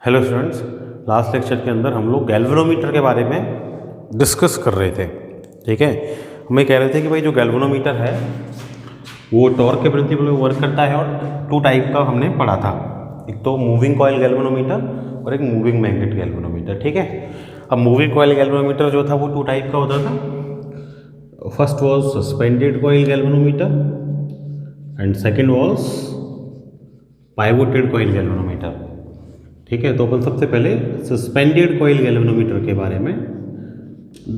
Hello students, last lecture के अंदर हम लोग गैल्वेनोमीटर के बारे में डिस्कस कर रहे थे। ठीक है, हम ये कह रहे थे कि भाई जो गैल्वेनोमीटर है वो टॉर्क के प्रिंसिपल में वर्क करता है और टू टाइप का हमने पढ़ा था, एक तो मूविंग कॉइल गैल्वेनोमीटर और एक मूविंग मैग्नेट गैल्वेनोमीटर। ठीक है, अब मूविंग कॉइल गैल्वेनोमीटर जो था वो टू टाइप का होता था। First was suspended coil galvanometer and second was pivoted coil galvanometer. ठीक है, तो अपन सबसे पहले सस्पेंडेड कॉइल गैल्वेनोमीटर के बारे में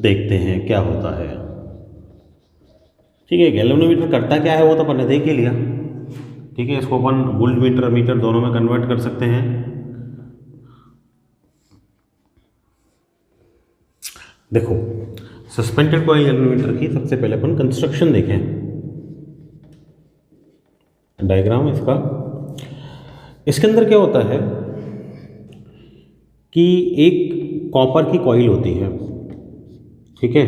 देखते हैं क्या होता है। ठीक है, गैल्वेनोमीटर करता क्या है वो तो अपन ने देख ही लिया। ठीक है, इसको अपन वोल्ट मीटर मीटर दोनों में कन्वर्ट कर सकते हैं। देखो, सस्पेंडेड कॉइल गैल्वेनोमीटर की सबसे पहले अपन कंस्ट्रक्शन देखें। डायग्राम इसका, इसके अंदर क्या होता है कि एक कॉपर की कॉइल होती है। ठीक है,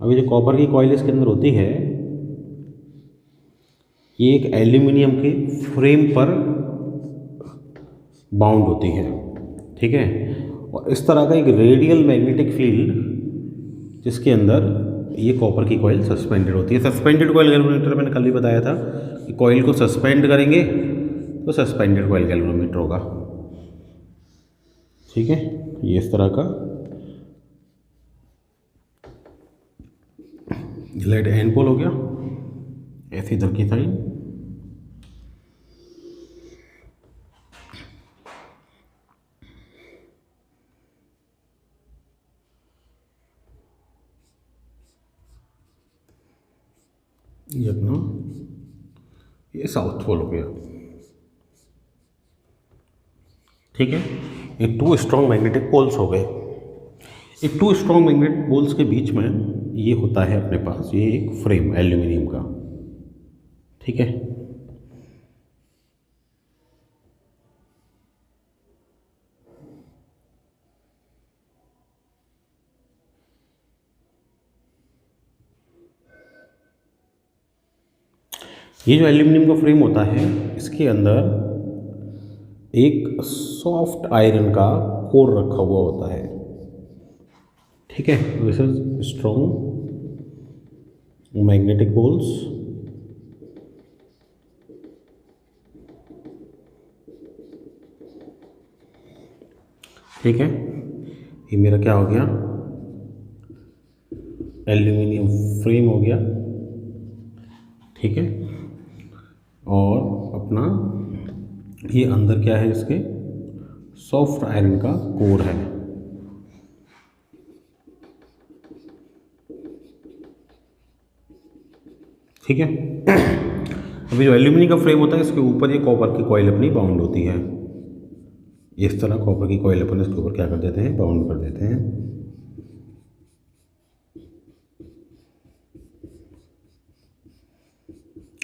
अभी जो कॉपर की कॉइल इसके अंदर होती है ये एक एल्यूमिनियम के फ्रेम पर बाउंड होती है। ठीक है, और इस तरह का एक रेडियल मैग्नेटिक फील्ड जिसके अंदर ये कॉपर की कॉइल सस्पेंडेड होती है। सस्पेंडेड कॉइल गैल्वेनोमीटर मैंने कल ही बताया था कि कॉइल को सस्पेंड करेंगे तो सस्पेंडेड कॉइल गैल्वेनोमीटर होगा। ठीक है, ये इस तरह का लेड एन पोल हो गया, ऐसे इधर की साइड। ये अपना ये साउथ पोल हो गया। ठीक है, ये टू स्ट्रॉन्ग मैग्नेटिक पोल्स हो गए। ये टू स्ट्रॉन्ग मैग्नेटिक पोल्स के बीच में ये होता है अपने पास ये एक फ्रेम एल्यूमिनियम का। ठीक है, ये जो एल्यूमिनियम का फ्रेम होता है इसके अंदर एक सॉफ्ट आयरन का कोर रखा हुआ होता है। ठीक है, this is strong magnetic poles. ठीक है, ये मेरा क्या हो गया, एल्यूमिनियम फ्रेम हो गया। ठीक है, और अपना ये अंदर क्या है, इसके सॉफ्ट आयरन का कोर है। ठीक है, अभी जो एल्यूमिनियम का फ्रेम होता है इसके ऊपर ये कॉपर की कॉइल अपनी बाउंड होती है। इस तरह कॉपर की कॉइल अपन इसके ऊपर क्या कर देते हैं, बाउंड कर देते हैं।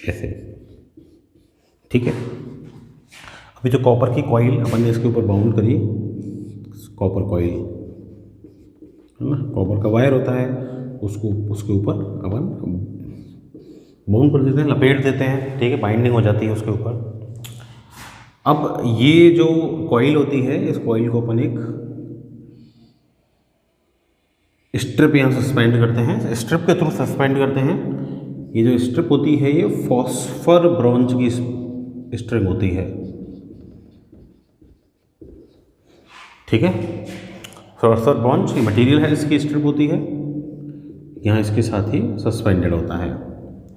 ऐसे। ठीक है, अभी जो कॉपर की कॉइल अपन ने इसके ऊपर बाउंड करी, कॉपर कॉइल है ना, कॉपर का वायर होता है, उसको उसके ऊपर अपन बाउंड कर देते हैं, लपेट देते हैं। ठीक है, बाइंडिंग हो जाती है उसके ऊपर। अब ये जो कॉइल होती है इस कॉइल को अपन एक स्ट्रिप यहाँ सस्पेंड करते हैं, स्ट्रिप के थ्रू सस्पेंड करते हैं। ये जो स्ट्रिप होती है ये फॉस्फर ब्रॉन्ज की स्ट्रिंग होती है। ठीक है, फॉस्फर ब्रॉन्ज ये मटेरियल है, इसकी स्ट्रिप होती है, यहाँ इसके साथ ही सस्पेंडेड होता है।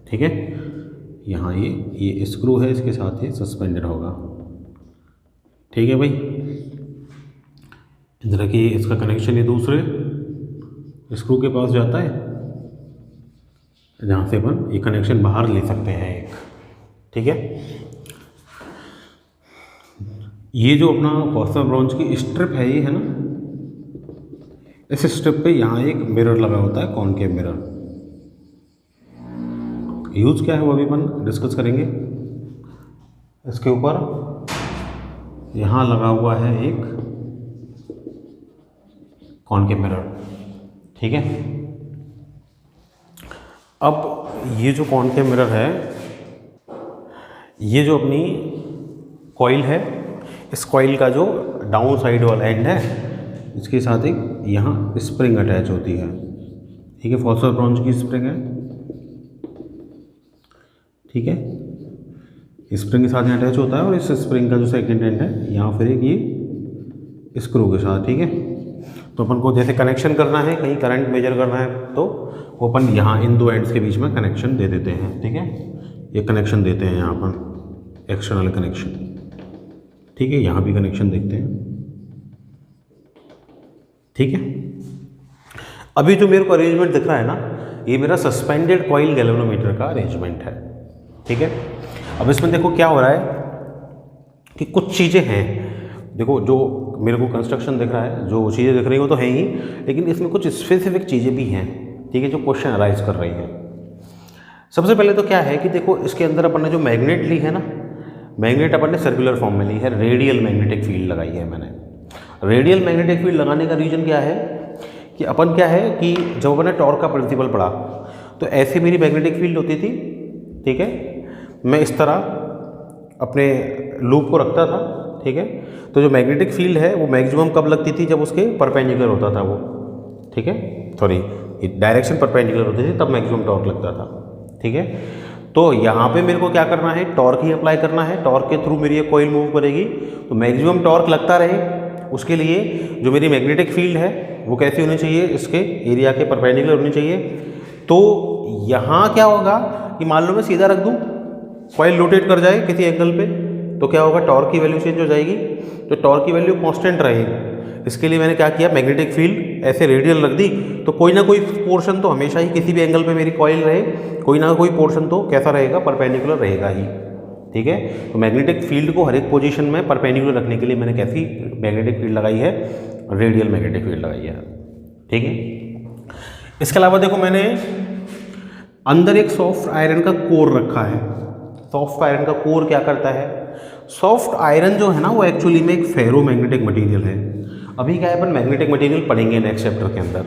ठीक है, यहाँ ये स्क्रू है, इसके साथ ही सस्पेंडेड होगा। ठीक है भाई, इधर की इसका कनेक्शन ये दूसरे स्क्रू के पास जाता है, जहाँ से अपन ये कनेक्शन बाहर ले सकते हैं एक। ठीक है, ये जो अपना फॉस्फर ब्रॉन्ज की स्ट्रिप है ये है ना, इस स्ट्रिप पे यहाँ एक मिरर लगा होता है, कॉनकेव मिरर। यूज क्या है वो भी अपन डिस्कस करेंगे। इसके ऊपर यहाँ लगा हुआ है एक कॉनकेव मिरर। ठीक है, अब ये जो कॉनकेव मिरर है, ये जो अपनी कॉइल है इस कॉइल का जो डाउन साइड वाला एंड है इसके साथ एक यहाँ स्प्रिंग अटैच होती है, ठीक है, फॉस्फोरस ब्रॉन्ज की स्प्रिंग है, ठीक है, स्प्रिंग के साथ यहाँ अटैच होता है और इस स्प्रिंग का जो सेकंड एंड है यहाँ फिर एक ये स्क्रू के साथ, ठीक है। तो अपन को जैसे कनेक्शन करना है, कहीं करंट मेजर करना है तो वो अपन यहाँ इन दो एंड्स के बीच में कनेक्शन दे देते हैं, ठीक है, ये कनेक्शन देते हैं यहाँ अपन एक्सटर्नल कनेक्शन, ठीक है, यहाँ भी कनेक्शन देखते हैं, ठीक है। अभी जो मेरे को अरेंजमेंट दिख रहा है ना, ये मेरा सस्पेंडेड कॉइल गैल्वेनोमीटर का अरेंजमेंट है, ठीक है। अब इसमें देखो क्या हो रहा है कि कुछ चीज़ें हैं, देखो जो मेरे को कंस्ट्रक्शन दिख रहा है, जो चीज़ें दिख रही हैं वो तो है ही, लेकिन इसमें कुछ स्पेसिफिक चीज़ें भी हैं, ठीक है, जो क्वेश्चन अराइज कर रही हैं। सबसे पहले तो क्या है कि देखो इसके अंदर अपन ने जो मैग्नेट ली है ना, मैग्नेट अपन ने सर्कुलर फॉर्म में ली है, रेडियल मैग्नेटिक फील्ड लगाई है मैंने। रेडियल मैग्नेटिक फील्ड लगाने का रीज़न क्या है कि अपन क्या है कि जब अपन ने टॉर्क का प्रिंसिपल पढ़ा तो ऐसे मेरी मैग्नेटिक फील्ड होती थी, ठीक है, मैं इस तरह अपने लूप को रखता था, ठीक है। तो जो मैग्नेटिक फील्ड है वो मैक्सिमम कब लगती थी, जब उसके परपेंडिकुलर होता था वो, ठीक है, सॉरी डायरेक्शन परपेंडिकुलर होती थी तब मैक्सिमम टॉर्क लगता था, ठीक है। तो यहाँ पे मेरे को क्या करना है, टॉर्क ही अप्लाई करना है, टॉर्क के थ्रू मेरी ये कॉइल मूव करेगी तो मैक्सिमम टॉर्क लगता रहे। उसके लिए जो मेरी मैग्नेटिक फील्ड है वो कैसी होनी चाहिए, इसके एरिया के परपेंडिकुलर होनी चाहिए। तो यहाँ क्या होगा कि मान लो मैं सीधा रख दूँ, कॉइल रोटेट कर जाए किसी एंगल पे, तो क्या होगा, टॉर्क की वैल्यू चेंज हो जाएगी, तो टॉर्क की वैल्यू कांस्टेंट रहेगी। इसके लिए मैंने क्या किया, मैग्नेटिक फील्ड ऐसे रेडियल रख दी, तो कोई ना कोई पोर्शन तो हमेशा ही किसी भी एंगल पे मेरी कॉइल रहे, कोई ना कोई पोर्शन तो कैसा रहेगा, परपेंडिकुलर रहेगा ही, ठीक है। तो मैग्नेटिक फील्ड को हर एक पोजीशन में परपेंडिकुलर रखने के लिए मैंने कैसी मैग्नेटिक फील्ड लगाई है, रेडियल मैग्नेटिक फील्ड लगाई है, ठीक है। इसके अलावा देखो मैंने अंदर एक सॉफ्ट आयरन का कोर रखा है। सॉफ्ट आयरन का कोर क्या करता है, सॉफ्ट आयरन जो है ना वो एक्चुअली में एक फेरोमैग्नेटिक मटेरियल है। अभी क्या है, अपन मैग्नेटिक मटेरियल पढ़ेंगे नेक्स्ट चैप्टर के अंदर।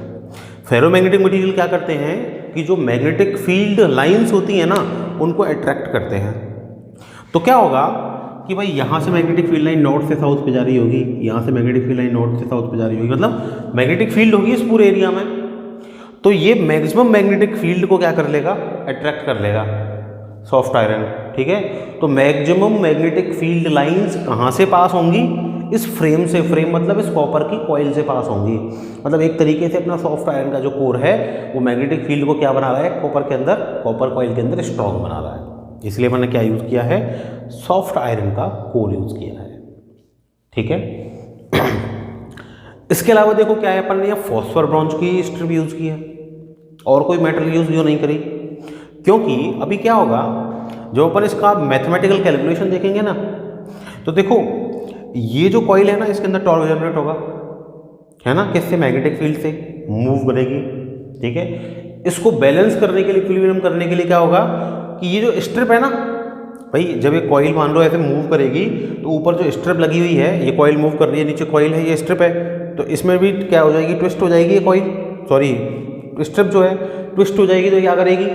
फेरोमैग्नेटिक मटेरियल क्या करते हैं कि जो मैग्नेटिक फील्ड लाइंस होती हैं ना उनको अट्रैक्ट करते हैं। तो क्या होगा कि भाई यहाँ से मैग्नेटिक फील्ड लाइन नॉर्थ से साउथ पे जा रही होगी, यहाँ से मैग्नेटिक फील्ड लाइन नॉर्थ से साउथ पे जा रही होगी, मतलब मैग्नेटिक फील्ड होगी इस पूरे एरिया में। तो ये मैक्सिमम मैग्नेटिक फील्ड को क्या कर लेगा, अट्रैक्ट कर लेगा सॉफ्ट आयरन, ठीक है। तो मैक्सिमम मैग्नेटिक फील्ड लाइंस कहाँ से पास होंगी, इस फ्रेम से, फ्रेम मतलब इस कॉपर की कॉइल से पास होंगी। मतलब एक तरीके से अपना सॉफ्ट आयरन का जो कोर है वो मैग्नेटिक फील्ड को क्या बना रहा है, कॉपर के अंदर, कॉपर कॉइल के अंदर स्ट्रॉन्ग बना रहा है। इसलिए मैंने क्या यूज़ किया है, सॉफ्ट आयरन का कोर यूज़ किया है, ठीक है। इसके अलावा देखो क्या है, अपन ने यहाँ फॉस्फर ब्रॉन्ज की स्ट्रिप यूज़ की है, और कोई मेटल यूज़ जो नहीं करी, क्योंकि अभी क्या होगा जो अपन इसका मैथमेटिकल कैलकुलेशन देखेंगे ना, तो देखो ये जो कॉइल है ना इसके अंदर टॉर्क जनरेट होगा, है ना, किससे, मैग्नेटिक फील्ड से मूव करेगी, ठीक है। इसको बैलेंस करने के लिए, इक्विलिब्रियम करने के लिए क्या होगा कि ये जो स्ट्रिप है ना, भाई जब ये कॉइल मान लो ऐसे मूव करेगी तो ऊपर जो स्ट्रिप लगी हुई है, ये कॉइल मूव कर रही है, नीचे कॉइल है, ये स्ट्रिप है, तो इसमें भी क्या हो जाएगी, ट्विस्ट हो जाएगी ये कॉइल, सॉरी स्ट्रिप जो है ट्विस्ट हो जाएगी। तो क्या करेगी,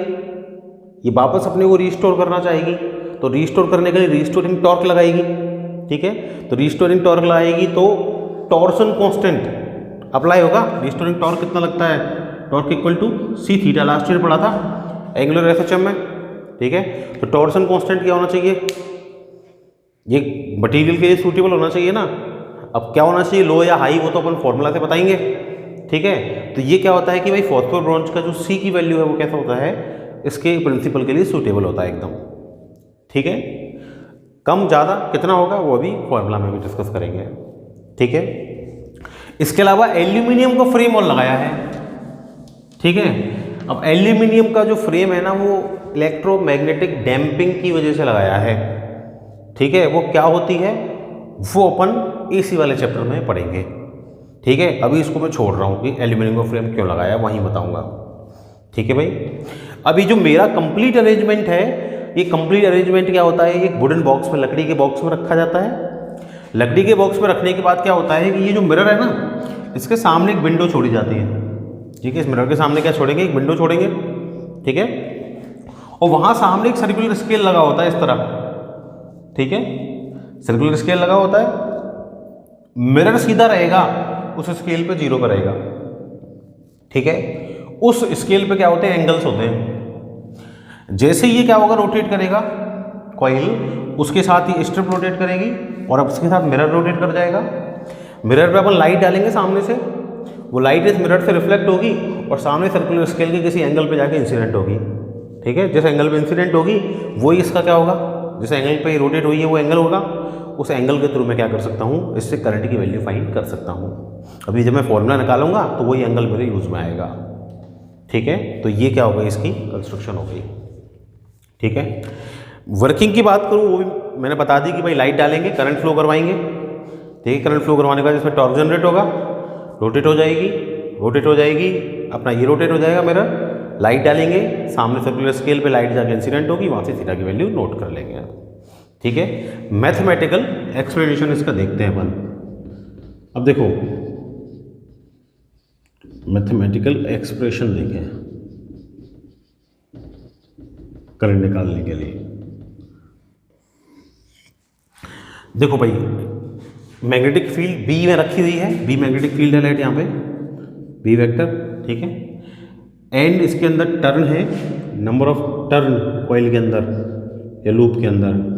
ये वापस अपने को रिस्टोर करना चाहेगी, तो रिस्टोर करने के लिए रिस्टोरिंग टॉर्क लगाएगी, ठीक है। तो रिस्टोरिंग टॉर्क लगाएगी तो टॉर्सन कांस्टेंट अप्लाई होगा। रिस्टोरिंग टॉर्क कितना लगता है, torque equal to C theta, last year पढ़ा था एंगुलर एसएचएम में, ठीक है। तो टॉर्सन कांस्टेंट क्या होना चाहिए, ये मटेरियल के लिए सूटेबल होना चाहिए ना। अब क्या होना चाहिए, लो या हाई, वो तो अपन फॉर्मूला से बताएंगे, ठीक है। तो ये क्या होता है कि भाई फॉस्फोर ब्रॉन्ज का जो सी की वैल्यू है वो कैसा होता है, इसके प्रिंसिपल के लिए सूटेबल होता है एकदम, ठीक है। कम ज़्यादा कितना होगा वो अभी फॉर्मूला में भी डिस्कस करेंगे, ठीक है। इसके अलावा एल्यूमिनियम का फ्रेम और लगाया है, ठीक है। अब एल्यूमिनियम का जो फ्रेम है ना वो इलेक्ट्रोमैग्नेटिक डैम्पिंग की वजह से लगाया है, ठीक है। वो क्या होती है वो अपन एसी वाले चैप्टर में पढ़ेंगे, ठीक है। अभी इसको मैं छोड़ रहा हूँ कि एल्यूमिनियम का फ्रेम क्यों लगाया, वहीं बताऊँगा, ठीक है भाई। अभी जो मेरा कंप्लीट अरेंजमेंट है, ये कंप्लीट अरेंजमेंट क्या होता है, एक वुडन बॉक्स में, लकड़ी के बॉक्स में रखा जाता है। लकड़ी के बॉक्स में रखने के बाद क्या होता है कि ये जो मिरर है ना, इसके सामने एक विंडो छोड़ी जाती है, ठीक है। इस मिरर के सामने क्या छोड़ेंगे, एक विंडो छोड़ेंगे, ठीक है। और वहाँ सामने एक सर्कुलर स्केल लगा होता है इस तरह, ठीक है। सर्कुलर स्केल लगा होता है मिरर सीधा रहेगा उस स्केल पे 0 पर रहेगा, ठीक है। उस स्केल पे क्या होते हैं, एंगल्स होते हैं। जैसे ये क्या होगा, रोटेट करेगा कॉइल, उसके साथ ही स्ट्रिप रोटेट करेगी और अब उसके साथ मिरर रोटेट कर जाएगा। मिरर पे अपन लाइट डालेंगे सामने से, वो लाइट इस मिरर से रिफ्लेक्ट होगी और सामने सर्कुलर स्केल के किसी एंगल पे जाके इंसिडेंट होगी, ठीक है। जिस एंगल पे इंसिडेंट होगी वही इसका क्या होगा, जिस एंगल पे रोटेट हुई है वो एंगल होगा। उस एंगल के थ्रू मैं क्या कर सकता हूँ, इससे करंट की वैल्यू फाइंड कर सकता हूँ। अभी जब मैं फॉर्मूला निकालूंगा तो वही एंगल मेरे यूज में आएगा, ठीक है। तो ये क्या होगा, इसकी कंस्ट्रक्शन हो गई, ठीक है। वर्किंग की बात करूँ, वो भी मैंने बता दी कि भाई लाइट डालेंगे, करंट फ्लो करवाएंगे, ठीक है। करंट फ्लो करवाने के बाद इसमें टॉर्क जनरेट होगा, रोटेट हो जाएगी, अपना ये रोटेट हो जाएगा मिरर, लाइट डालेंगे, सामने सर्कुलर स्केल पे लाइट जाके इंसिडेंट होगी, वहाँ से थीटा की वैल्यू नोट कर लेंगे, ठीक है। मैथमेटिकल एक्सप्लेनेशन इसका देखते हैं अपन। अब देखो मैथमेटिकल एक्सप्रेशन देखें करंट निकालने के लिए। देखो भाई, मैग्नेटिक फील्ड बी में रखी हुई है, बी मैग्नेटिक फील्ड है, लाइट यहाँ पे बी वेक्टर, ठीक है। एंड इसके अंदर टर्न है, नंबर ऑफ टर्न कॉइल के अंदर या लूप के अंदर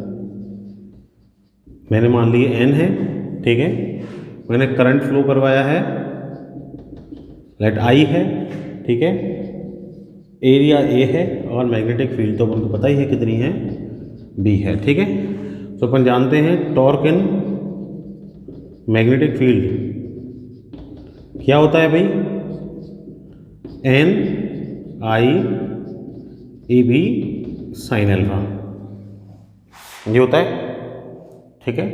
मैंने मान लिए एन है, ठीक है। मैंने करंट फ्लो करवाया है, लाइट आई है, ठीक है। एरिया ए है और मैग्नेटिक फील्ड तो अपन को पता ही है कितनी है, बी है, ठीक है। तो अपन जानते हैं टॉर्क इन मैग्नेटिक फील्ड क्या होता है भाई, N I A B sine alpha, ये होता है, ठीक है।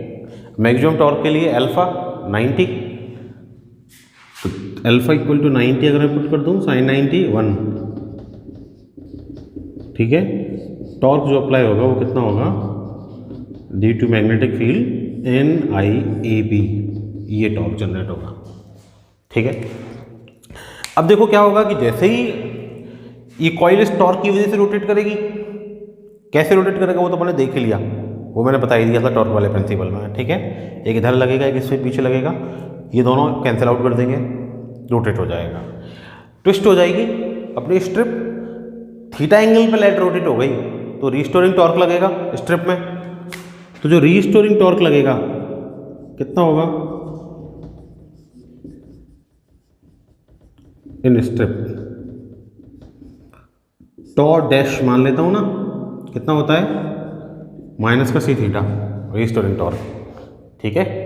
मैक्सिमम टॉर्क के लिए अल्फा 90, तो अल्फा इक्वल टू 90 अगर मैं पुट कर दूं, साइन 90 1, ठीक है। टॉर्क जो अप्लाई होगा वो कितना होगा, due to magnetic field N I A B, ये टॉर्क जनरेट होगा, ठीक है। अब देखो क्या होगा कि जैसे ही ये कॉइल इस टॉर्क की वजह से रोटेट करेगी, कैसे रोटेट करेगा वो तो मैंने देख ही लिया, वो मैंने बता ही दिया था टॉर्क वाले प्रिंसिपल में, ठीक है। एक इधर लगेगा, एक इससे पीछे लगेगा, ये दोनों कैंसिल आउट कर देंगे, रोटेट हो जाएगा, ट्विस्ट हो जाएगी अपनी स्ट्रिप, थीटा एंगल पे लाइट रोटेट हो गई तो रीस्टोरिंग टॉर्क लगेगा स्ट्रिप में। तो जो रीस्टोरिंग टॉर्क लगेगा कितना होगा इन स्ट्रिप, टॉर डैश मान लेता हूं ना, कितना होता है माइनस का सी थीटा रीस्टोरिंग टॉर्क, ठीक है।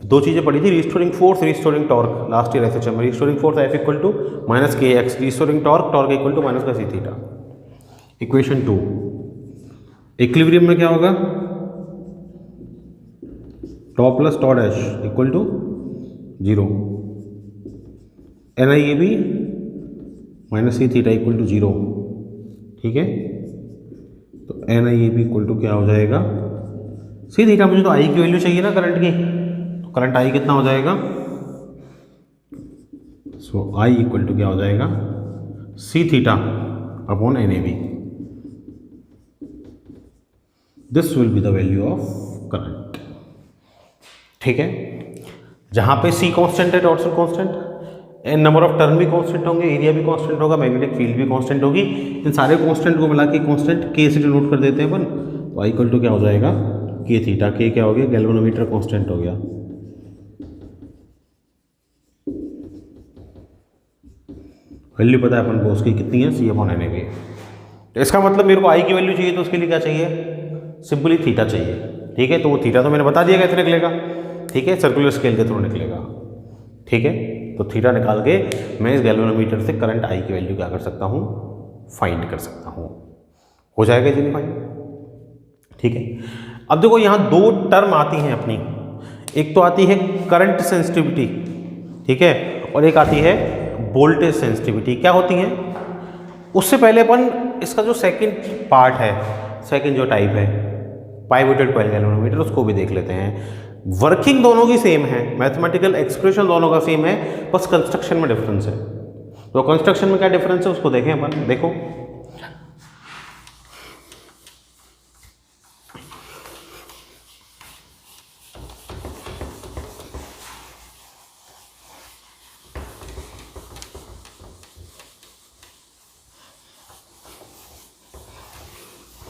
दो चीज़ें पढ़ी थी, restoring force, restoring torque, last year S H M में। Restoring force F equal to minus K x, restoring torque, torque equal to minus का सी थीटा। इक्वेशन 2, इक्विलिब्रियम में क्या होगा, tau plus tau dash equal to 0, N I A B minus C theta equal to 0, ठीक है। तो N I A B equal to क्या हो जाएगा, सी थीटा। मुझे तो आई की वैल्यू चाहिए ना करंट की, तो करंट आई कितना हो जाएगा, सो आई इक्वल टू क्या हो जाएगा, C theta upon N A B. This will be the value of current, ठीक है। जहां पे सी कांस्टेंट है, torsional constant, N number of turn भी कांस्टेंट होंगे, एरिया भी कांस्टेंट होगा, मैग्नेटिक फील्ड भी कांस्टेंट होगी। इन सारे कांस्टेंट को मिला के कांस्टेंट के से डिनोट कर देते हैं अपन, तो आई इक्वल टू क्या हो जाएगा, के थीटा। के क्या हो गया, गैल्वेनोमीटर कांस्टेंट हो गया, वैल्यू पता है अपन को उसकी कितनी है, C upon N A B. तो इसका मतलब मेरे को आई की वैल्यू चाहिए, तो उसके लिए क्या चाहिए, सिंपली थीटा चाहिए, ठीक है। तो वो थीटा तो मैंने बता दिया कैसे निकलेगा, ठीक है, सर्कुलर स्केल के थ्रू निकलेगा, ठीक है। तो थीटा निकाल के मैं इस गैल्वेनोमीटर से करंट आई की वैल्यू क्या कर सकता हूँ, फाइंड कर सकता हूँ, हो जाएगा जी फाइंड, ठीक है। अब देखो यहाँ दो टर्म आती हैं अपनी, एक तो आती है करंट सेंसिटिविटी, ठीक है, और एक आती है वोल्टेज सेंसिटिविटी। क्या होती हैं, उससे पहले अपन इसका जो सेकंड पार्ट है, सेकंड जो टाइप है पाइवोटेड कॉइल गैल्वेनोमीटर, उसको भी देख लेते हैं। वर्किंग दोनों की सेम है, मैथमेटिकल एक्सप्रेशन दोनों का सेम है, बस कंस्ट्रक्शन में डिफरेंस है। तो कंस्ट्रक्शन में क्या डिफरेंस है उसको देखें अपन। देखो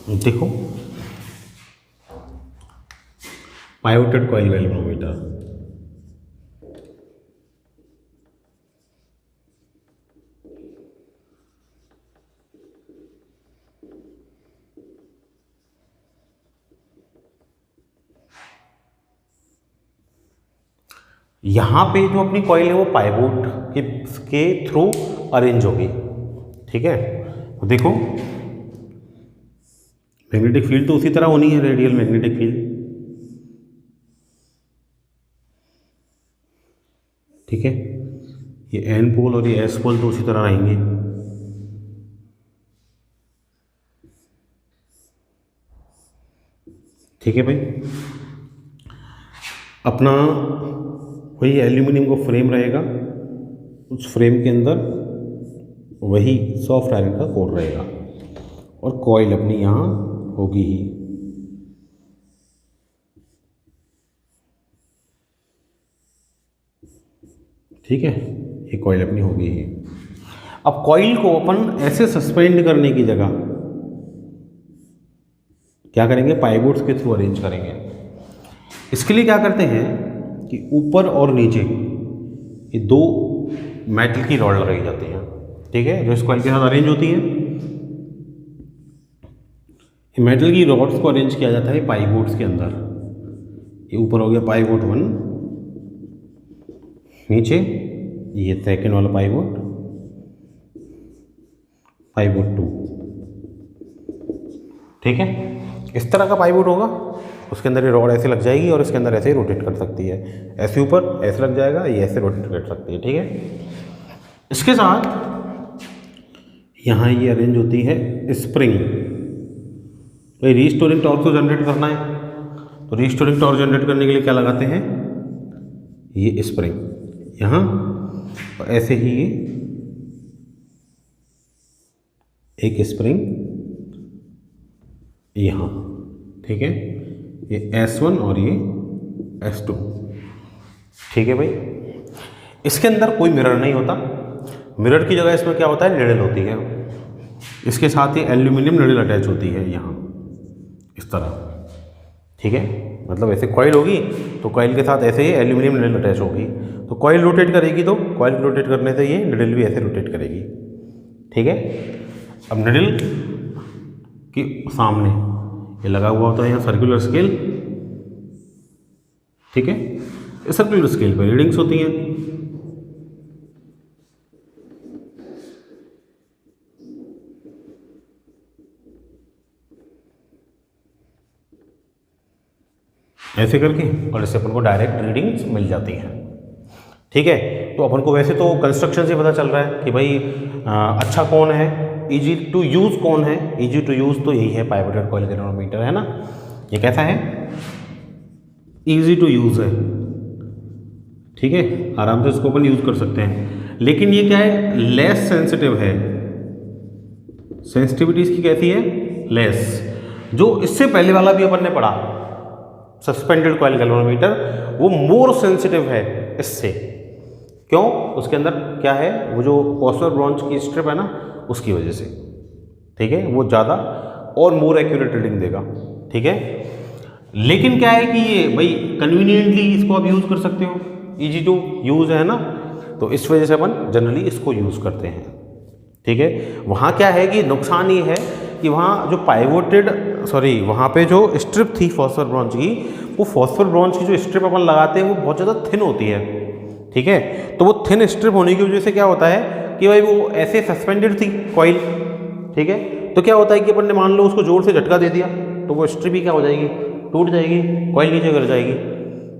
देखो पाइवोटेड कॉइल गैल्वेनोमीटर, यहाँ पे जो अपनी कॉइल है वो पाइवोट के थ्रू अरेंज होगी। ठीक है, तो देखो मैग्नेटिक फील्ड तो उसी तरह होनी है, रेडियल मैग्नेटिक फील्ड। ठीक है, ये एन पोल और ये एस पोल तो उसी तरह रहेंगे। ठीक है भाई, अपना वही एल्यूमिनियम का फ्रेम रहेगा, उस फ्रेम के अंदर वही सॉफ्ट आयरन का कोर रहेगा और कॉइल अपनी यहाँ होगी ही। ठीक है, ये कॉइल अपनी होगी ही। अब कॉइल को अपन ऐसे सस्पेंड करने की जगह क्या करेंगे, पाइवोट्स के थ्रू अरेंज करेंगे। इसके लिए क्या करते हैं कि ऊपर और नीचे ये दो मेटल की रॉड लगाई जाती हैं। ठीक है, जो इस कॉइल के साथ अरेंज होती है, ये मेटल की रॉड्स को अरेंज किया जाता है पाइवोट्स के अंदर। ये ऊपर हो गया पाइवोट 1, नीचे ये सेकेंड वाला पाइवोट, पाइवोट 2। ठीक है, इस तरह का पाइवोट होगा, उसके अंदर ये रॉड ऐसे लग जाएगी और इसके अंदर ऐसे ही रोटेट कर सकती है, ऐसे ऊपर ऐसे लग जाएगा, ये ऐसे रोटेट कर सकती है। ठीक है, इसके साथ यहाँ ये अरेंज होती है स्प्रिंग। तो रीस्टोरिंग टॉर्क को जनरेट करना है, तो रीस्टोरिंग टॉर्क जनरेट करने के लिए क्या लगाते हैं, ये स्प्रिंग यहाँ, और ऐसे ही ये एक स्प्रिंग यहाँ। ठीक है, ये S1 और ये S2। ठीक है भाई, इसके अंदर कोई मिरर नहीं होता, मिरर की जगह इसमें क्या होता है, निडल होती है। इसके साथ ही एल्यूमिनियम निडल अटैच होती है यहाँ इस तरह। ठीक है, मतलब ऐसे कॉइल होगी तो कॉइल के साथ ऐसे ही एल्यूमिनियम निडल अटैच होगी, तो कॉइल रोटेट करेगी तो कॉइल रोटेट करने से ये निडल भी ऐसे रोटेट करेगी। ठीक है, अब निडल के सामने ये लगा हुआ होता है यहाँ सर्कुलर स्केल। ठीक है, इस सर्कुलर स्केल पर रीडिंग्स होती हैं। ऐसे करके, और इससे अपन को डायरेक्ट रीडिंग्स मिल जाती हैं। ठीक है, तो अपन को वैसे तो कंस्ट्रक्शन से पता चल रहा है कि भाई अच्छा कौन है, इजी टू यूज़ कौन है। इजी टू यूज़ तो यही है, पाइवोटेड कॉइल गैल्वेनोमीटर है ना। ये कैसा है, इजी टू यूज़ है। ठीक है, आराम से इसको अपन यूज़ कर सकते हैं, लेकिन ये क्या है, लेस सेंसिटिव है। सेंसिटिविटी इसकी कैसी है, लेस। जो इससे पहले वाला भी अपन ने पढ़ा सस्पेंडेड कॉइल गैल्वेनोमीटर, वो मोर सेंसिटिव है इससे। क्यों, उसके अंदर क्या है, वो जो फॉस्फोरस ब्रॉन्ज की स्ट्रिप है ना, उसकी वजह से। ठीक है, वो ज़्यादा और मोर एक्यूरेट रीडिंग देगा। ठीक है, लेकिन क्या है कि ये भाई कन्वीनियंटली इसको आप यूज़ कर सकते हो, इजी टू यूज़ है ना, तो इस वजह से अपन जनरली इसको यूज़ करते हैं। ठीक है, वहाँ क्या है कि नुकसान ये है कि वहाँ जो वहाँ पे जो स्ट्रिप थी फॉस्फोरस ब्रॉन्ज की, वो फॉस्फोरस ब्रॉन्ज की जो स्ट्रिप अपन लगाते हैं वो बहुत ज़्यादा थिन होती है। ठीक है, तो वो थिन स्ट्रिप होने की वजह से क्या होता है कि भाई वो ऐसे सस्पेंडेड थी कॉइल। ठीक है, तो क्या होता है कि अपन ने मान लो उसको जोर से झटका दे दिया तो वो स्ट्रिप ही क्या हो जाएगी, टूट जाएगी, कॉइल नीचे गिर जाएगी।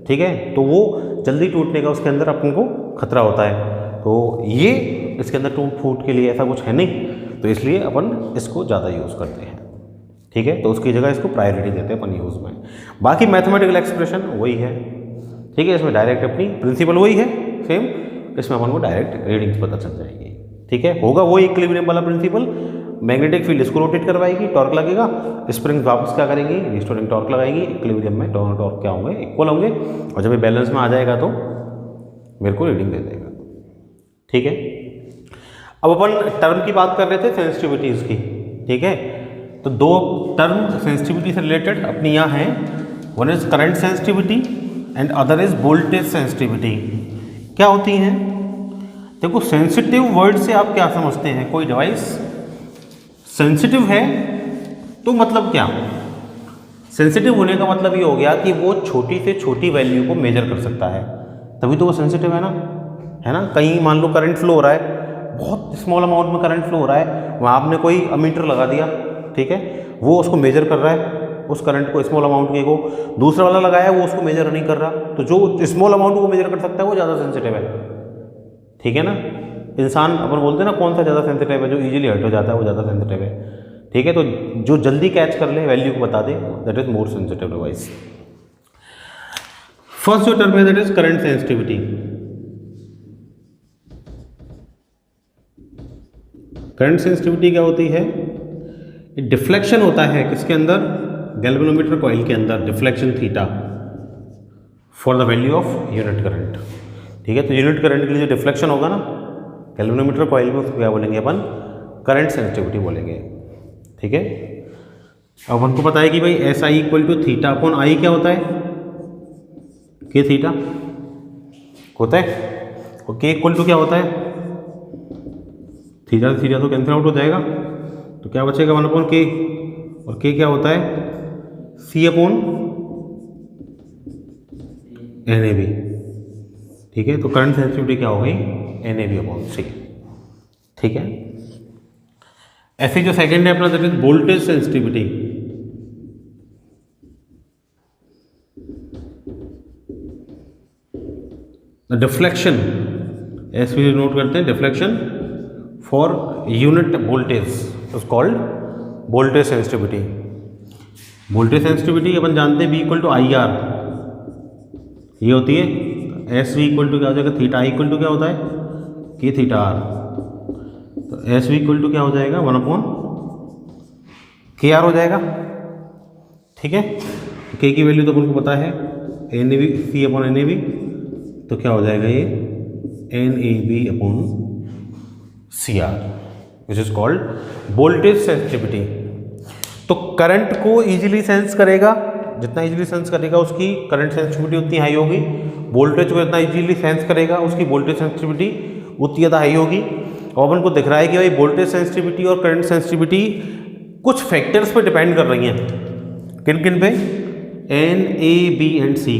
ठीक है, तो वो जल्दी टूटने का उसके अंदर अपन को खतरा होता है। तो ये इसके अंदर टूट फूट के लिए ऐसा कुछ है नहीं, तो इसलिए अपन इसको ज़्यादा यूज़ करते हैं। ठीक है, तो उसकी जगह इसको प्रायोरिटी देते हैं अपन यूज़ में। बाकी मैथमेटिकल एक्सप्रेशन वही है। ठीक है, इसमें डायरेक्ट अपनी प्रिंसिपल वही है सेम, इसमें अपन को डायरेक्ट रीडिंग्स पता चल जाएगी। ठीक है, होगा वही इक्विलिब्रियम वाला प्रिंसिपल, मैग्नेटिक फील्ड इसको रोटेट करवाएगी, टॉर्क लगेगा, स्प्रिंग वापस क्या करेंगी, रिस्टोरिंग टॉर्क लगाएगी, इक्विलिब्रियम में दोनों टॉर्क क्या होंगे, इक्वल होंगे, और जब ये बैलेंस में आ जाएगा तो मेरे को रीडिंग दे देगा। ठीक है, अब अपन टर्म की बात कर रहे थे सेंसिटिविटीज़ की। ठीक है, तो दो टर्म सेंसिटिविटी से रिलेटेड अपनी यहाँ हैं, one is current sensitivity and other is voltage sensitivity. क्या होती हैं? देखो, सेंसिटिव वर्ड से आप क्या समझते हैं? कोई डिवाइस सेंसिटिव है तो मतलब क्या? सेंसिटिव होने का मतलब ये हो गया कि वो छोटी से छोटी वैल्यू को मेजर कर सकता है, तभी तो वो सेंसिटिव है ना। कहीं मान लो करंट फ्लो हो रहा है, बहुत स्मॉल अमाउंट में करंट फ्लो हो रहा है, वहाँ आपने कोई अमीटर लगा दिया, ठीक है, वो उसको मेजर कर रहा है उस करंट को, स्मॉल अमाउंट के को। दूसरा वाला लगाया वो उसको मेजर नहीं कर रहा, तो जो स्मॉल अमाउंट को मेजर कर सकता है वो ज़्यादा सेंसिटिव है, ठीक है ना। इंसान अपन बोलते हैं ना कौन सा ज़्यादा सेंसिटिव है, जो इजीली हर्ट हो जाता है वो ज़्यादा सेंसिटिव है, ठीक है। तो जो जल्दी कैच कर ले, वैल्यू को बता दे, that is more sensitive device. First जो टर्म है that is current sensitivity. Current sensitivity क्या होती है? डिफ्लेक्शन होता है किसके अंदर? गैल्वेनोमीटर कॉइल के अंदर deflection theta for the value of unit current, ठीक है। तो यूनिट करंट के लिए जो डिफ्लेक्शन होगा ना गैल्वेनोमीटर कॉइल में, उसको क्या बोलेंगे अपन? करंट सेंसिटिविटी बोलेंगे, ठीक है। अब हमको पता है कि भाई S I equal to theta upon I क्या होता है? के थीटा होता है, और के इक्वल टू क्या होता है? थीटा थीटा तो कैंसिल आउट हो जाएगा, तो क्या बचेगा? 1 अपॉन के, और के क्या होता है? C upon N A B, ठीक है। तो करंट सेंसिटिविटी क्या हो गई? N A B upon C, ठीक है। ऐसे जो सेकंड है अपना that is voltage sensitivity. Deflection, ऐसे भी नोट करते हैं, deflection for unit voltage is called voltage sensitivity. Voltage sensitivity अपन जानते हैं V equal to I R, ये होती है। एस वी इक्वल टू क्या हो जाएगा? थीटा आई इक्वल टू क्या होता है? के थीटा आर। तो एस वी इक्वल टू क्या हो जाएगा? 1 अपॉन के आर हो जाएगा, ठीक है। के की वैल्यू तो अपन को पता है, N A B C upon N A B, तो क्या हो जाएगा ये? N A B upon C R, which is called voltage sensitivity. तो करंट को इजीली सेंस करेगा, जितना इजीली सेंस करेगा उसकी करंट सेंसिटिविटी उतनी हाई होगी। वोल्टेज को जितना इजीली सेंस करेगा उसकी वोल्टेज सेंसिटिविटी उतनी ज़्यादा हाई होगी। और अपन को दिख रहा है कि भाई वोल्टेज सेंसिटिविटी और करंट सेंसिटिविटी कुछ फैक्टर्स पे डिपेंड कर रही हैं। किन किन पे? N A B and C.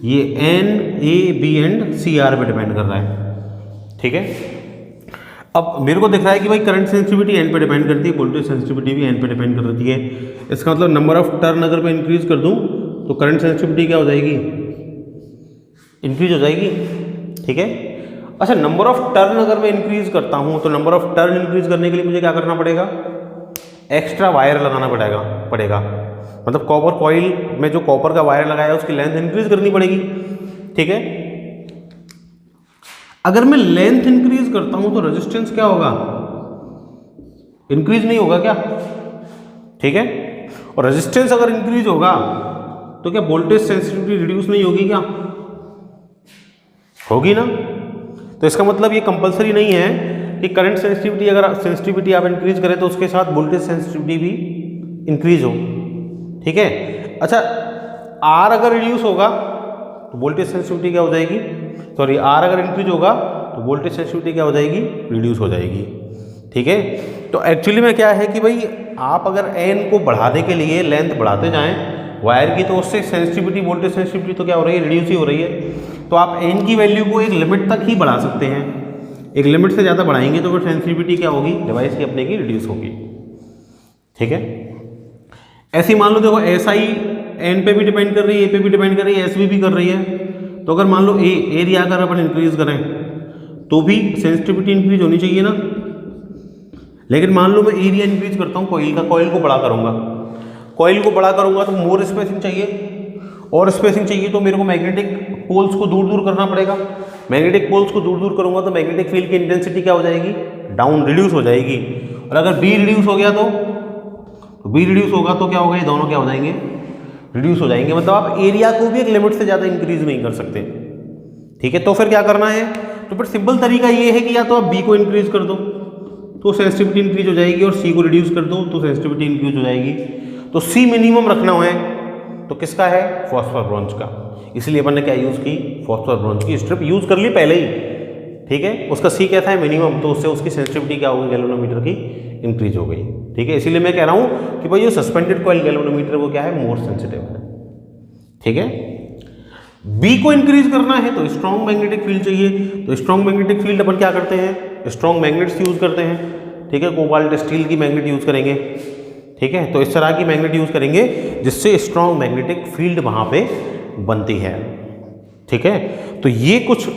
ये N A B and C R पे डिपेंड कर रहा है, ठीक है। अब मेरे को दिख रहा है कि भाई करंट सेंसिटिविटी एन पे डिपेंड करती है, वोल्टेज सेंसिटिविटी भी एन पे डिपेंड करती है। इसका मतलब नंबर ऑफ टर्न अगर मैं इंक्रीज कर दूं तो करंट सेंसिटिविटी क्या हो जाएगी? इंक्रीज हो जाएगी, ठीक है। अच्छा, नंबर ऑफ टर्न अगर मैं इंक्रीज करता हूं तो नंबर ऑफ टर्न इंक्रीज करने के लिए मुझे क्या करना पड़ेगा? एक्स्ट्रा वायर लगाना पड़ेगा। मतलब कॉपर कॉइल में जो कॉपर का वायर लगाया है उसकी लेंथ इंक्रीज करनी पड़ेगी, ठीक है। अगर मैं लेंथ इंक्रीज करता हूं तो रेजिस्टेंस क्या होगा? इंक्रीज नहीं होगा क्या? ठीक है। और रेजिस्टेंस अगर इंक्रीज होगा तो क्या वोल्टेज सेंसिटिविटी रिड्यूस नहीं होगी क्या? होगी ना। तो इसका मतलब ये कंपलसरी नहीं है कि करंट सेंसिटिविटी अगर सेंसिटिविटी आप इंक्रीज करें तो उसके साथ वोल्टेज सेंसिटिविटी भी इंक्रीज हो, ठीक है। अच्छा, आर अगर रिड्यूस होगा तो वोल्टेज सेंसिटिविटी क्या हो जाएगी? सॉरी, आर अगर इंक्रीज होगा तो वोल्टेज सेंसिटिविटी क्या हो जाएगी? रिड्यूस हो जाएगी, ठीक है। तो एक्चुअली में क्या है कि भाई आप अगर एन को बढ़ाने के लिए लेंथ बढ़ाते जाएं वायर की, तो उससे सेंसिटिविटी, वोल्टेज सेंसिटिविटी तो क्या हो रही है? रिड्यूस ही हो रही है। तो आप एन की वैल्यू को एक लिमिट तक ही बढ़ा सकते हैं, एक लिमिट से ज़्यादा बढ़ाएंगे तो फिर सेंसिटिविटी क्या होगी? डिवाइस की अपने की रिड्यूस होगी, ठीक है। ऐसे ही मान लो, देखो एस आई एन पे भी डिपेंड कर रही है, ए पे भी डिपेंड कर रही है, एस भी कर रही है। तो अगर मान लो एरिया अगर अपन इंक्रीज करें तो भी सेंसिटिविटी इंक्रीज होनी चाहिए ना। लेकिन मान लो मैं एरिया इंक्रीज करता हूँ कॉइल का, कॉइल को बड़ा करूँगा, कॉइल को बड़ा करूँगा तो मोर स्पेसिंग चाहिए, और स्पेसिंग चाहिए तो मेरे को मैग्नेटिक पोल्स को दूर दूर करना पड़ेगा। मैग्नेटिक पोल्स को दूर दूर करूँगा तो मैग्नेटिक फील्ड की इंटेंसिटी क्या हो जाएगी? डाउन, रिड्यूस हो जाएगी। और अगर बी रिड्यूस हो गया तो बी रिड्यूस होगा तो क्या होगा? ये दोनों क्या हो जाएंगे? रिड्यूस हो जाएंगे। मतलब आप एरिया को भी एक लिमिट से ज़्यादा इंक्रीज नहीं कर सकते, ठीक है। तो फिर क्या करना है? तो फिर सिंपल तरीका ये है कि या तो आप बी को इंक्रीज कर दो, तो सेंसिटिविटी इंक्रीज हो जाएगी, और सी को रिड्यूस कर दो तो सेंसिटिविटी इंक्रीज हो जाएगी। तो सी मिनिमम रखना है तो किसका है, फॉस्फोर ब्रोंज का। इसलिए अपन ने क्या यूज़ की, फॉस्फोर ब्रोंज की स्ट्रिप यूज़ कर ली पहले ही, ठीक है। उसका सी क्या था, मिनिमम, तो उससे उसकी सेंसिटिविटी क्या होगी गैल्वेनोमीटर की, इंक्रीज हो गई, ठीक है। इसीलिए मैं कह रहा हूँ कि भाई जो सस्पेंडेड कॉइल गैल्वेनोमीटर वो क्या है, मोर सेंसिटिव है, ठीक है। बी को इंक्रीज करना है तो स्ट्रॉन्ग मैग्नेटिक फील्ड चाहिए। तो स्ट्रॉन्ग मैग्नेटिक फील्ड अपन क्या करते हैं, स्ट्रॉन्ग मैग्नेट्स यूज करते हैं, ठीक है। कोबाल्ट स्टील की मैग्नेट यूज करेंगे, ठीक है। तो इस तरह की मैग्नेट यूज करेंगे जिससे स्ट्रॉन्ग मैग्नेटिक फील्ड वहां पे बनती है, ठीक है। तो ये कुछ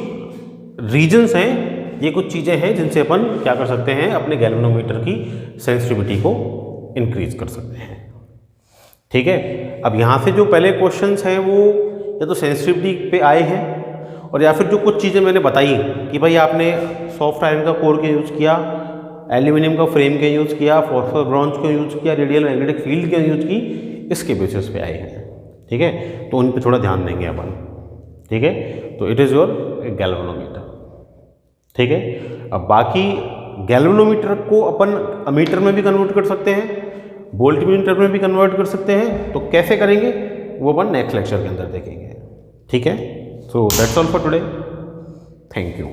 रीजंस हैं, ये कुछ चीजें हैं जिनसे अपन क्या कर सकते हैं, अपने गैल्वेनोमीटर की सेंसिटिविटी को इंक्रीज कर सकते हैं, ठीक है। अब यहाँ से जो पहले क्वेश्चंस हैं वो या तो सेंसिटिविटी पे आए हैं, और या फिर जो कुछ चीज़ें मैंने बताई कि भाई आपने सॉफ्ट आयरन का कोर क्यों यूज़ किया, एल्यूमिनियम का फ्रेम क्यों यूज़ किया, फॉस्फोर ब्रोंज क्यों यूज़ किया, रेडियल मैग्नेटिक फील्ड क्यों यूज़ की, इसके बेसिस पे आए हैं, ठीक है। तो उन पे थोड़ा ध्यान देंगे अपन, ठीक है। तो इट इज़ योर गैल्वेनोमीटर, ठीक है। अब बाकी गैल्वेनोमीटर को अपन अमीटर में भी कन्वर्ट कर सकते हैं, वोल्टमीटर में भी कन्वर्ट कर सकते हैं। तो कैसे करेंगे वो अपन नेक्स्ट लेक्चर के अंदर देखेंगे, ठीक है। So that's all for today, thank you.